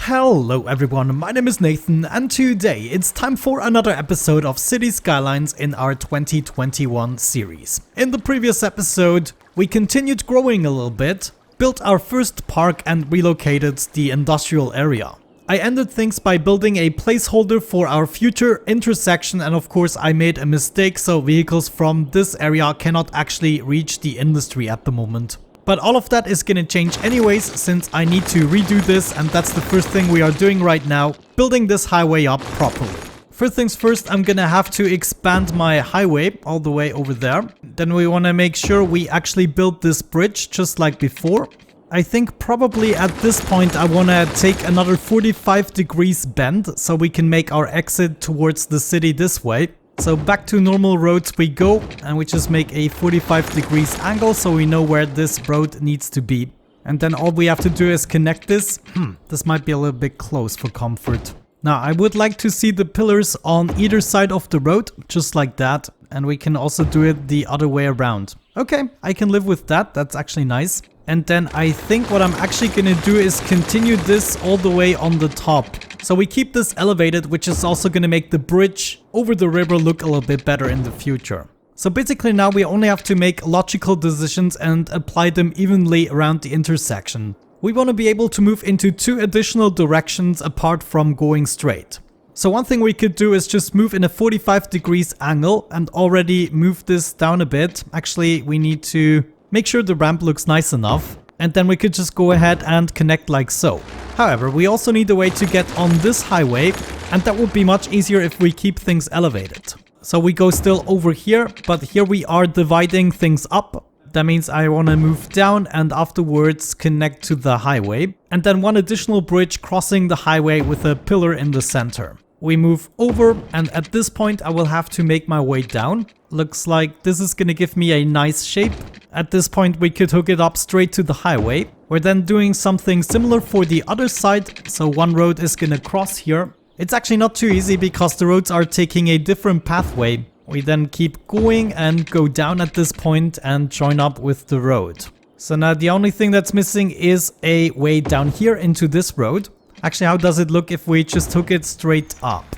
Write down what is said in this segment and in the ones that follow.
Hello everyone, my name is Nathan and today it's time for another episode of City Skylines in our 2021 series. In the previous episode, we continued growing a little bit, built our first park and relocated the industrial area. I ended things by building a placeholder for our future intersection, and of course I made a mistake, so vehicles from this area cannot actually reach the industry at the moment. But all of that is gonna change anyways, since I need to redo this, and that's the first thing we are doing right now, building this highway up properly. First things first, I'm gonna have to expand my highway all the way over there. Then we wanna make sure we actually build this bridge just like before. I think probably at this point I wanna take another 45 degrees bend so we can make our exit towards the city this way. So back to normal roads we go, and we just make a 45 degrees angle so we know where this road needs to be. And then all we have to do is connect this. This might be a little bit close for comfort. Now I would like to see the pillars on either side of the road, just like that. And we can also do it the other way around. Okay, I can live with that, that's actually nice. And then I think what I'm actually gonna do is continue this all the way on the top. So we keep this elevated, which is also gonna make the bridge over the river look a little bit better in the future. So basically now we only have to make logical decisions and apply them evenly around the intersection. We want to be able to move into two additional directions apart from going straight. So one thing we could do is just move in a 45 degrees angle and already move this down a bit. Actually, we need to make sure the ramp looks nice enough, and then we could just go ahead and connect like so. However, we also need a way to get on this highway, and that would be much easier if we keep things elevated. So we go still over here, but here we are dividing things up. That means I want to move down and afterwards connect to the highway, and then one additional bridge crossing the highway with a pillar in the center. We move over, and at this point I will have to make my way down. Looks like this is gonna give me a nice shape. At this point we could hook it up straight to the highway. We're then doing something similar for the other side, so one road is gonna cross here. It's actually not too easy because the roads are taking a different pathway. We then keep going and go down at this point and join up with the road. So now the only thing that's missing is a way down here into this road. Actually, how does it look if we just hook it straight up?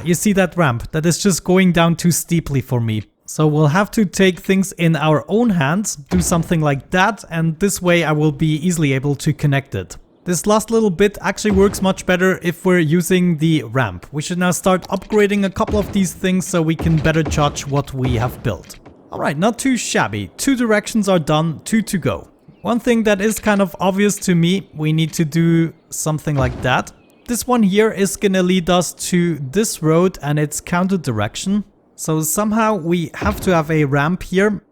You see that ramp? That is just going down too steeply for me. So we'll have to take things in our own hands, do something like that, and this way I will be easily able to connect it. This last little bit actually works much better if we're using the ramp. We should now start upgrading a couple of these things so we can better judge what we have built. Alright, not too shabby. 2 directions are done, 2 to go. One thing that is kind of obvious to me, we need to do something like that. This one here is gonna lead us to this road and its counter direction. So somehow we have to have a ramp here.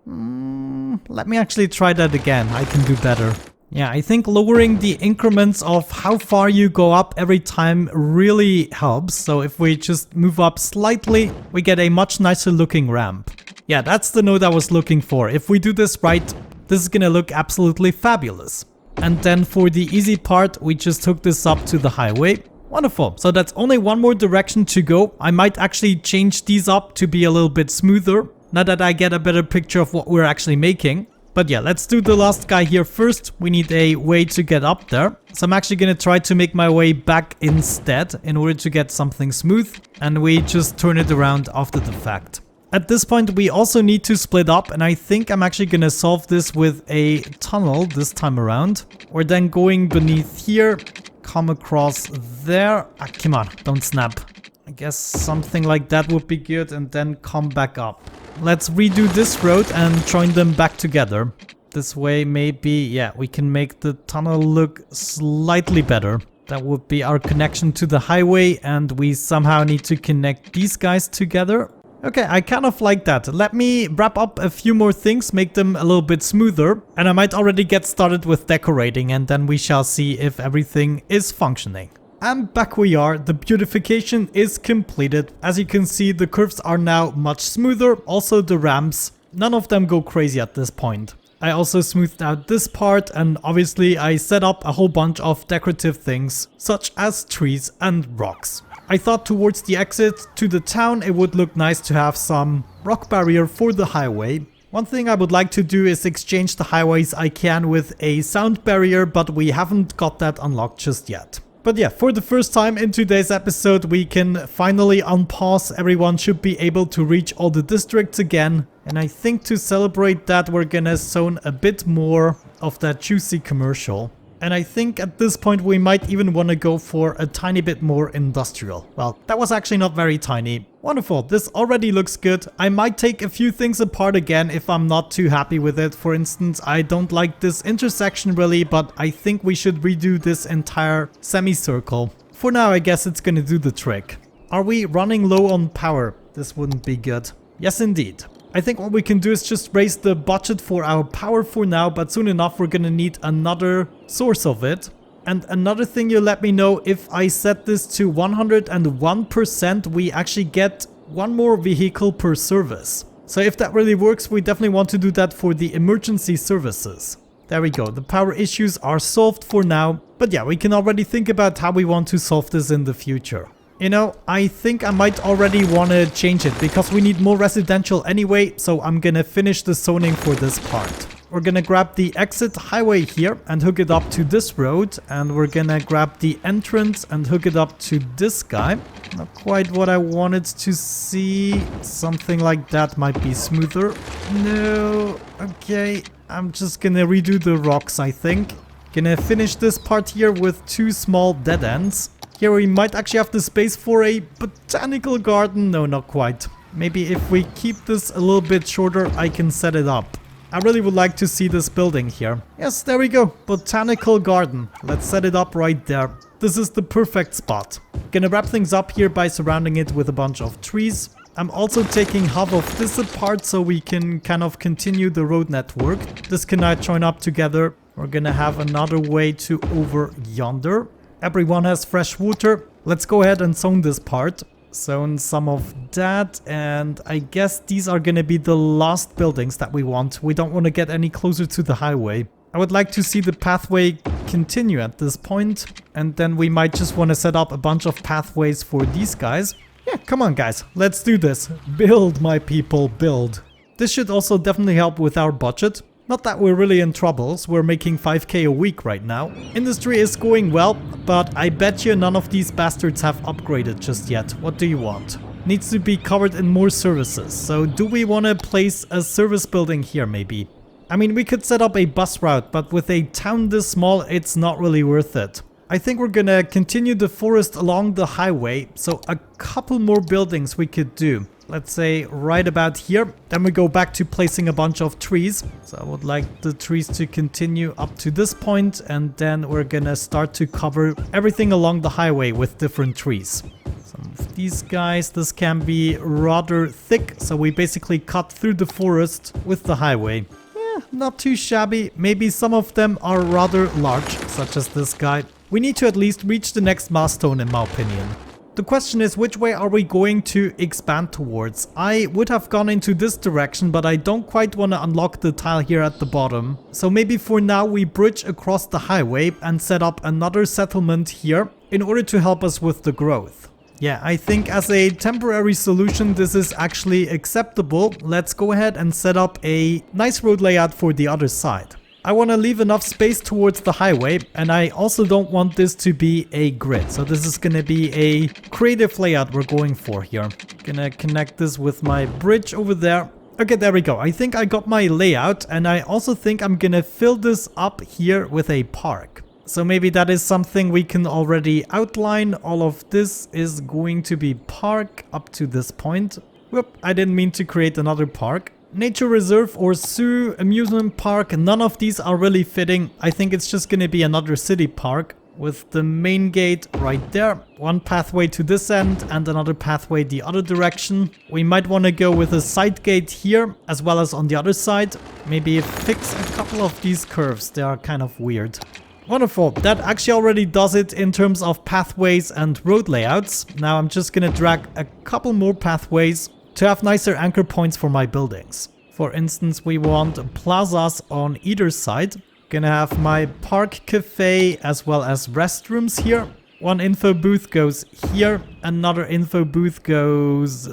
Let me actually try that again, I can do better. Yeah, I think lowering the increments of how far you go up every time really helps. So if we just move up slightly, we get a much nicer looking ramp. Yeah, that's the note I was looking for. If we do this right, this is gonna look absolutely fabulous. And then for the easy part, we just hook this up to the highway. Wonderful. So that's only one more direction to go. I might actually change these up to be a little bit smoother, now that I get a better picture of what we're actually making. But yeah, let's do the last guy here first. We need a way to get up there. So I'm actually gonna try to make my way back instead in order to get something smooth. And we just turn it around after the fact. At this point, we also need to split up, and I think I'm actually gonna solve this with a tunnel this time around. We're then going beneath here, come across there. Come on, don't snap. I guess something like that would be good, and then come back up. Let's redo this road and join them back together. This way, maybe, yeah, we can make the tunnel look slightly better. That would be our connection to the highway, and we somehow need to connect these guys together. Okay, I kind of like that. Let me wrap up a few more things, make them a little bit smoother, and I might already get started with decorating, and then we shall see if everything is functioning. And back we are, the beautification is completed. As you can see, the curves are now much smoother, also the ramps. None of them go crazy at this point. I also smoothed out this part, and obviously I set up a whole bunch of decorative things, such as trees and rocks. I thought towards the exit to the town it would look nice to have some rock barrier for the highway. One thing I would like to do is exchange the highways I can with a sound barrier, but we haven't got that unlocked just yet. But yeah, for the first time in today's episode, we can finally unpause. Everyone should be able to reach all the districts again. And I think to celebrate that, we're gonna zone a bit more of that juicy commercial. And I think at this point we might even want to go for a tiny bit more industrial. Well, that was actually not very tiny. Wonderful, this already looks good. I might take a few things apart again if I'm not too happy with it. For instance, I don't like this intersection really, but I think we should redo this entire semicircle. For now, I guess it's gonna do the trick. Are we running low on power? This wouldn't be good. Yes, indeed. I think what we can do is just raise the budget for our power for now, but soon enough we're gonna need another source of it. And another thing, you let me know, if I set this to 101%, we actually get one more vehicle per service. So if that really works, we definitely want to do that for the emergency services. There we go, the power issues are solved for now. But yeah, we can already think about how we want to solve this in the future. You know, I think I might already want to change it because we need more residential anyway, so I'm gonna finish the zoning for this part. We're gonna grab the exit highway here and hook it up to this road, and we're gonna grab the entrance and hook it up to this guy. Not quite what I wanted to see. Something like that might be smoother. No, okay, I'm just gonna redo the rocks, I think. Gonna finish this part here with 2 small dead ends. Here we might actually have the space for a botanical garden. No, not quite. Maybe if we keep this a little bit shorter, I can set it up. I really would like to see this building here. Yes, there we go. Botanical garden. Let's set it up right there. This is the perfect spot. Gonna wrap things up here by surrounding it with a bunch of trees. I'm also taking half of this apart so we can kind of continue the road network. This can now join up together. We're gonna have another way to over yonder. Everyone has fresh water. Let's go ahead and zone this part. Zone some of that, and I guess these are gonna be the last buildings that we want. We don't want to get any closer to the highway. I would like to see the pathway continue at this point, and then we might just want to set up a bunch of pathways for these guys. Yeah, come on guys, let's do this. Build, my people, build. This should also definitely help with our budget. Not that we're really in troubles, we're making 5k a week right now. Industry is going well, but I bet you none of these bastards have upgraded just yet. What do you want? Needs to be covered in more services. So do we want to place a service building here maybe? I mean, we could set up a bus route, but with a town this small, it's not really worth it. I think we're gonna continue the forest along the highway, so a couple more buildings we could do. Let's say right about here. Then we go back to placing a bunch of trees. So I would like the trees to continue up to this point, and then we're gonna start to cover everything along the highway with different trees. Some of these guys, this can be rather thick, so we basically cut through the forest with the highway. Yeah, not too shabby. Maybe some of them are rather large, such as this guy. We need to at least reach the next milestone in my opinion. The question is, which way are we going to expand towards? I would have gone into this direction, but I don't quite want to unlock the tile here at the bottom. So maybe for now we bridge across the highway and set up another settlement here in order to help us with the growth. Yeah, I think as a temporary solution this is actually acceptable. Let's go ahead and set up a nice road layout for the other side. I want to leave enough space towards the highway, and I also don't want this to be a grid. So this is going to be a creative layout we're going for here. Gonna connect this with my bridge over there. Okay, there we go. I think I got my layout, and I also think I'm gonna fill this up here with a park. So maybe that is something we can already outline. All of this is going to be park up to this point. Whoop, I didn't mean to create another park. Nature reserve or zoo, amusement park, none of these are really fitting. I think it's just gonna be another city park with the main gate right there. One pathway to this end and another pathway the other direction. We might want to go with a side gate here as well as on the other side. Maybe fix a couple of these curves, they are kind of weird. Wonderful, that actually already does it in terms of pathways and road layouts. Now I'm just gonna drag a couple more pathways to have nicer anchor points for my buildings. For instance, we want plazas on either side. Gonna have my park cafe as well as restrooms here. One info booth goes here, another info booth goes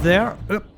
there.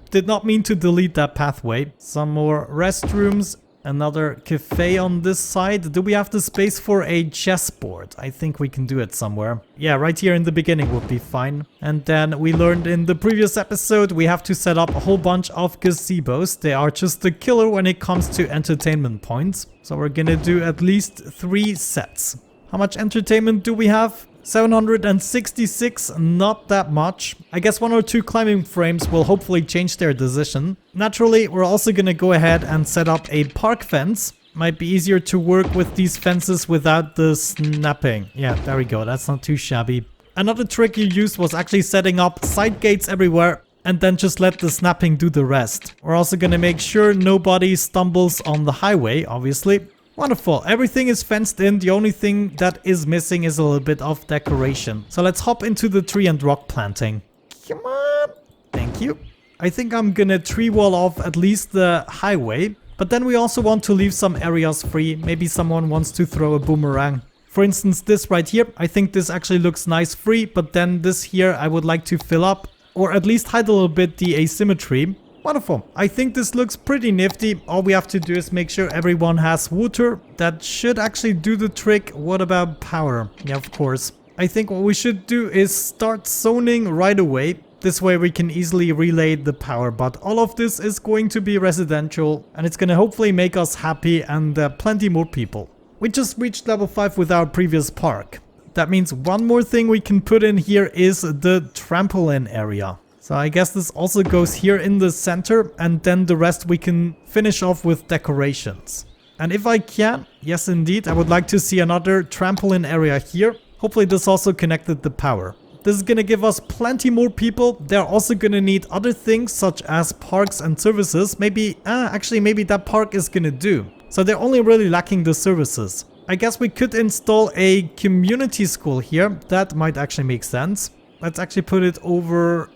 Did not mean to delete that pathway. Some more restrooms. Another cafe on this side. Do we have the space for a chessboard? I think we can do it somewhere. Yeah, right here in the beginning would be fine. And then we learned in the previous episode we have to set up a whole bunch of gazebos. They are just the killer when it comes to entertainment points. So we're gonna do at least 3 sets. How much entertainment do we have? 766, not that much. I guess 1 or 2 climbing frames will hopefully change their decision. Naturally, we're also gonna go ahead and set up a park fence. Might be easier to work with these fences without the snapping. Yeah, there we go, that's not too shabby. Another trick you used was actually setting up side gates everywhere and then just let the snapping do the rest. We're also gonna make sure nobody stumbles on the highway, obviously. Wonderful, everything is fenced in. The only thing that is missing is a little bit of decoration. So let's hop into the tree and rock planting. Come on. Thank you. I think I'm gonna tree wall off at least the highway. But then we also want to leave some areas free. Maybe someone wants to throw a boomerang. For instance, this right here. I think this actually looks nice free. But then this here I would like to fill up. Or at least hide a little bit the asymmetry. Wonderful. I think this looks pretty nifty. All we have to do is make sure everyone has water. That should actually do the trick. What about power? Yeah, of course. I think what we should do is start zoning right away. This way we can easily relay the power. But all of this is going to be residential. And it's going to hopefully make us happy and plenty more people. We just reached level 5 with our previous park. That means one more thing we can put in here is the trampoline area. So I guess this also goes here in the center, and then the rest we can finish off with decorations. And if I can, yes indeed, I would like to see another trampoline area here. Hopefully this also connected the power. This is gonna give us plenty more people. They're also gonna need other things such as parks and services. Maybe that park is gonna do. So they're only really lacking the services. I guess we could install a community school here. That might actually make sense. Let's actually put it over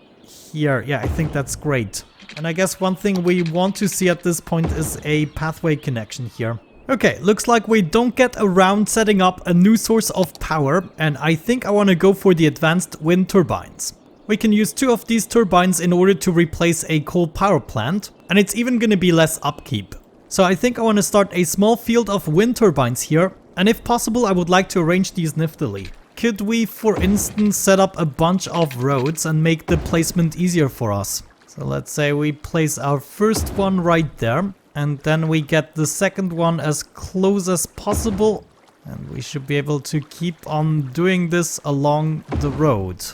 here. Yeah, I think that's great. And I guess one thing we want to see at this point is a pathway connection here. Okay, looks like we don't get around setting up a new source of power, and I think I want to go for the advanced wind turbines. We can use 2 of these turbines in order to replace a coal power plant, and it's even going to be less upkeep. So I think I want to start a small field of wind turbines here, and if possible I would like to arrange these niftily. Could we, for instance, set up a bunch of roads and make the placement easier for us? So let's say we place our first one right there. And then we get the second one as close as possible. And we should be able to keep on doing this along the road.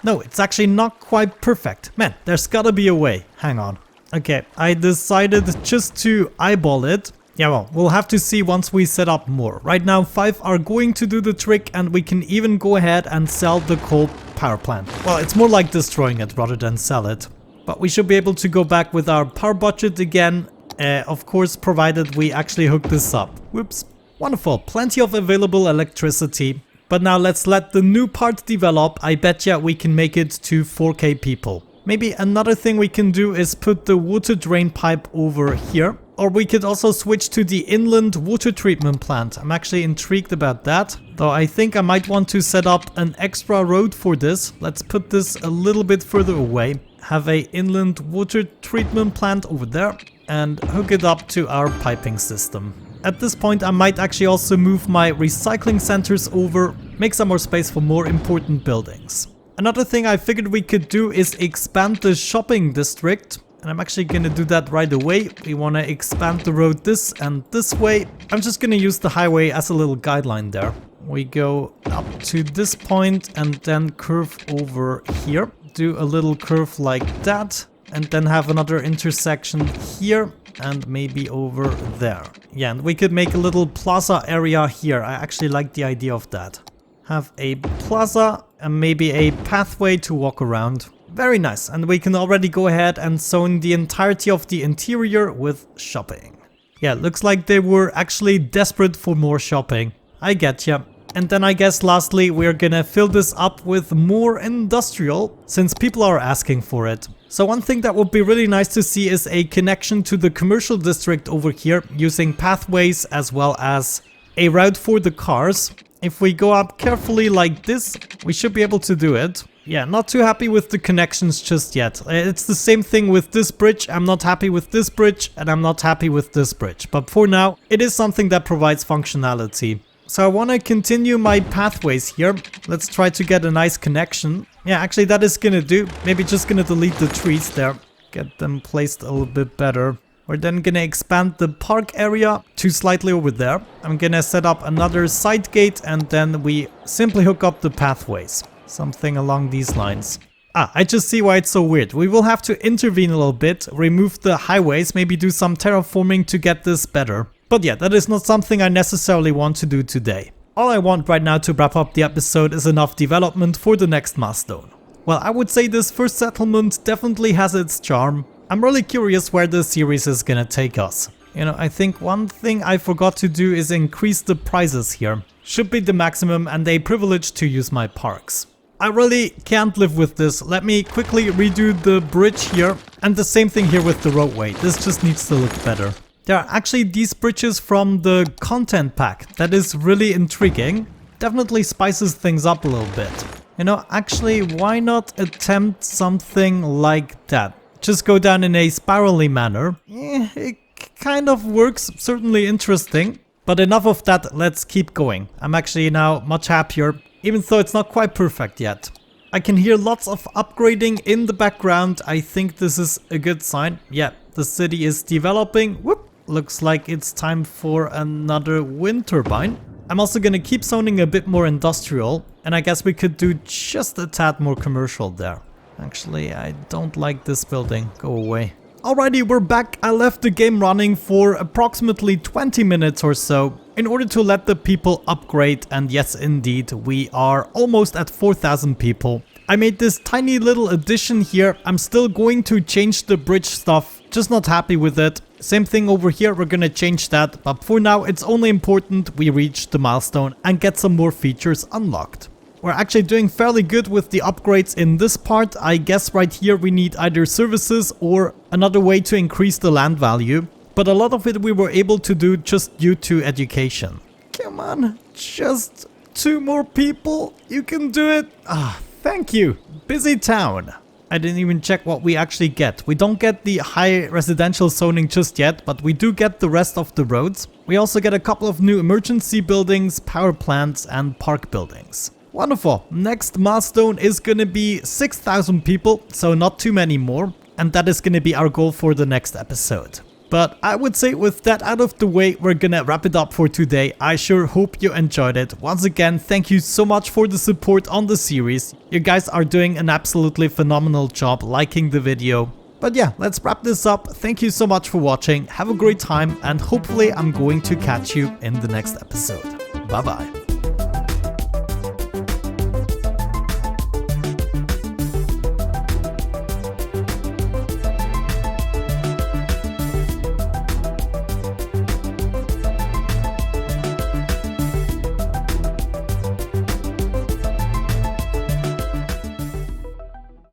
No, it's actually not quite perfect. Man, there's gotta be a way. Hang on. Okay, I decided just to eyeball it. Yeah, well, we'll have to see once we set up more. Right now, 5 are going to do the trick, and we can even go ahead and sell the coal power plant. Well, it's more like destroying it rather than sell it. But we should be able to go back with our power budget again. Of course, provided we actually hook this up. Whoops. Wonderful. Plenty of available electricity. But now let's let the new part develop. I betcha we can make it to 4K people. Maybe another thing we can do is put the water drain pipe over here. Or we could also switch to the inland water treatment plant. I'm actually intrigued about that. Though I think I might want to set up an extra road for this. Let's put this a little bit further away. Have a inland water treatment plant over there. And hook it up to our piping system. At this point I might actually also move my recycling centers over. Make some more space for more important buildings. Another thing I figured we could do is expand the shopping district. And I'm actually gonna do that right away. We wanna expand the road this and this way. I'm just gonna use the highway as a little guideline there. We go up to this point and then curve over here. Do a little curve like that. And then have another intersection here and maybe over there. Yeah, and we could make a little plaza area here. I actually like the idea of that. Have a plaza and maybe a pathway to walk around. Very nice, and we can already go ahead and zone the entirety of the interior with shopping. Yeah, looks like they were actually desperate for more shopping. I get ya. And then I guess lastly we're gonna fill this up with more industrial, since people are asking for it. So one thing that would be really nice to see is a connection to the commercial district over here, using pathways as well as a route for the cars. If we go up carefully like this, we should be able to do it. Yeah, not too happy with the connections just yet. It's the same thing with this bridge. I'm not happy with this bridge, and I'm not happy with this bridge. But for now, it is something that provides functionality. So I want to continue my pathways here. Let's try to get a nice connection. Yeah, actually that is gonna do. Maybe just gonna delete the trees there. Get them placed a little bit better. We're then gonna expand the park area to slightly over there. I'm gonna set up another side gate and then we simply hook up the pathways. Something along these lines. Ah, I just see why it's so weird. We will have to intervene a little bit, remove the highways, maybe do some terraforming to get this better. But yeah, that is not something I necessarily want to do today. All I want right now to wrap up the episode is enough development for the next milestone. Well, I would say this first settlement definitely has its charm. I'm really curious where the series is gonna take us. You know, I think one thing I forgot to do is increase the prices here. Should be the maximum and a privilege to use my parks. I really can't live with this. Let me quickly redo the bridge here. And the same thing here with the roadway. This just needs to look better. There are actually these bridges from the content pack. That is really intriguing. Definitely spices things up a little bit. You know, actually, why not attempt something like that? Just go down in a spirally manner. It kind of works, certainly interesting. But enough of that, let's keep going. I'm actually now much happier, even though it's not quite perfect yet. I can hear lots of upgrading in the background. I think this is a good sign. Yeah, the city is developing. Whoop! Looks like it's time for another wind turbine. I'm also gonna keep zoning a bit more industrial, and I guess we could do just a tad more commercial there. Actually, I don't like this building. Go away. Alrighty, we're back. I left the game running for approximately 20 minutes or so in order to let the people upgrade, and yes indeed, we are almost at 4,000 people. I made this tiny little addition here. I'm still going to change the bridge stuff, just not happy with it. Same thing over here, we're gonna change that, but for now it's only important we reach the milestone and get some more features unlocked. We're actually doing fairly good with the upgrades in this part. I guess right here we need either services or another way to increase the land value, but a lot of it we were able to do just due to education. Come on, just 2 more people, you can do it. Ah, thank you. Busy town. I didn't even check what we actually get. We don't get the high residential zoning just yet, but we do get the rest of the roads. We also get a couple of new emergency buildings, power plants and park buildings. Wonderful. Next milestone is gonna be 6,000 people, so not too many more. And that is gonna be our goal for the next episode. But I would say with that out of the way, we're gonna wrap it up for today. I sure hope you enjoyed it. Once again, thank you so much for the support on the series. You guys are doing an absolutely phenomenal job liking the video. But yeah, let's wrap this up. Thank you so much for watching. Have a great time and hopefully I'm going to catch you in the next episode. Bye bye.